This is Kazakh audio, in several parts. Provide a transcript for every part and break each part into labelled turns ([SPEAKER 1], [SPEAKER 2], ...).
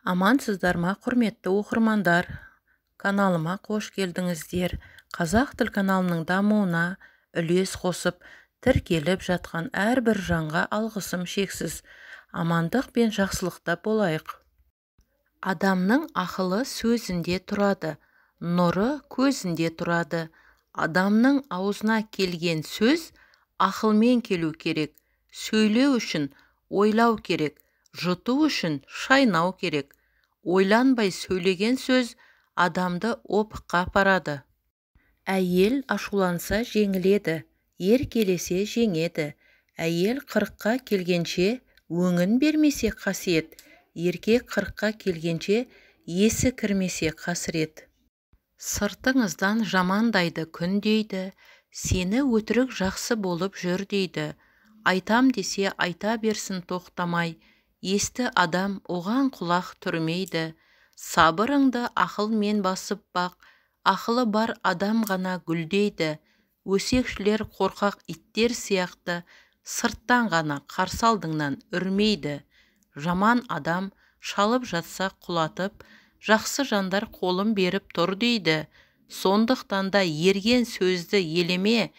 [SPEAKER 1] Амансыздар ма, құрметті оқырмандар? Каналыма қош келдіңіздер. Қазақ тіл каналының дамуына үлес қосып, тіркеліп жатқан әрбір жанға алғысым шексіз. Амандық пен жақсылықта болайық. Адамның ақылы сөзінде тұрады, нұры көзінде тұрады. Адамның аузына келген сөз ақылмен келу керек. Сөйлеу үшін ойлау керек, жұту үшін шайнау керек. Ойланбай сөйлеген сөз адамды опыққа апарады. Әйел ашуланса жеңіледі, ер келесе жеңеді. Әйел 40-қа келгенше өңін бермесе қасиет, еркек 40-қа келгенше есі кірмесе қасірет. Сыртыңыздан жамандайды күн дейді, сені өтірік жақсы болып жүр дейді. Айтам десе айта берсін тоқтамай, есті адам оған құлақ түрмейді. Сабырыңды ақылмен басып бақ, ақылы бар адам ғана гүлдейді. Өсекшілер қорқақ иттер сияқты, сырттан ғана қарсы алдыңнан үрмейді. Жаман адам шалып жатса құлатып, жақсы жандар қолын беріп тұр дейді. Сондықтан да ерген сөзді елеме,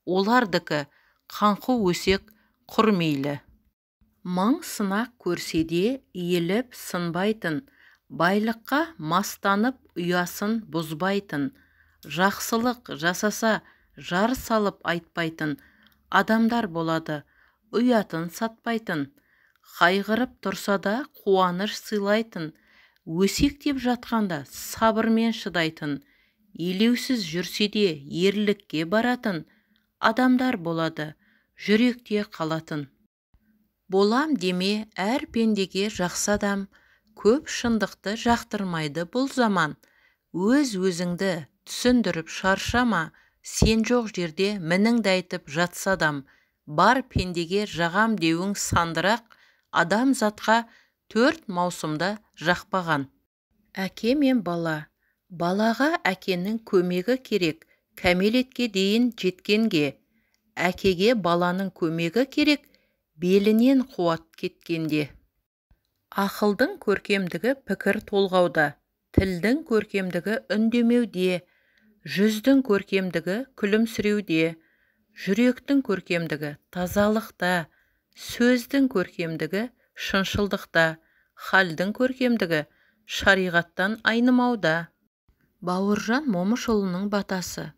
[SPEAKER 1] олардікі қаңқу өсек құрмейлі. Мың сынақ көрсе де иіліп сынбайтын, байлыққа мастанып ұясын бұзбайтын, жақсылық жасаса жар салып айтпайтын адамдар болады, ұятын сатпайтын. Қайғырып тұрса да қуаныш сыйлайтын, өсектеп жатқанда сабырмен шыдайтын, елеусіз жүрсе де ерлікке баратын адамдар болады, жүректе қалатын. Болам деме әр пендеге жақсы адам, көп шындықты жақтырмайды бұл заман. Өз-өзіңді түсіндіріп шаршама, сен жоқ жерде мініңді айтып жатса адам. Бар пендеге жағам деуің сандырақ, адам затқа 4 маусымда жақпаған. Әке мен бала. Балаға әкенің көмегі керек, кәмелетке дейін жеткенге. Әкеге баланың көмегі керек, белінен қуат кеткенде. Ақылдың көркемдігі пікір толғауда, тілдің көркемдігі үндемеуде, жүздің көркемдігі күлімсіреуде, жүректің көркемдігі тазалықта, сөздің көркемдігі шыншылдықта, халдің көркемдігі шариғаттан айнымауда. Бауыржан Момышұлының батасы.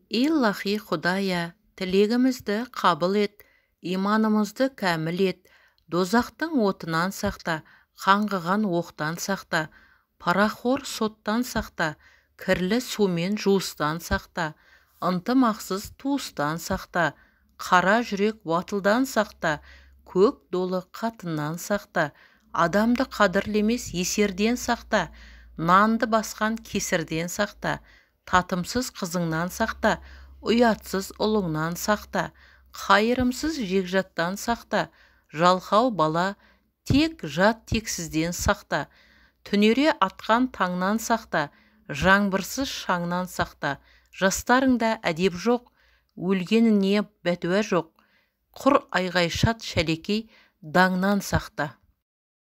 [SPEAKER 1] Иллахи Құдая, тілегімізді қабыл ет, иманымызды кәміл ет, дозақтың отынан сақта, қаңғыған оқтан сақта, парақор соттан сақта, кірлі сумен жуыстан сақта, ынтымақсыз туыстан сақта, қара жүрек уатылдан сақта, көк долы қатыннан сақта, адамды қадірлемес есерден сақта, нанды басқан кесірден сақта, татымсыз қызыңнан сақта, ұятсыз ұлыңнан сақта, қайырымсыз жекжаттан сақта, жалқау бала тек жат тексізден сақта, түнере атқан таңнан сақта, жаңбырсыз шаңнан сақта, жастарыңда әдеп жоқ, өлгеніне бәтуа жоқ, құр айғай шат шәлекей даңнан сақта.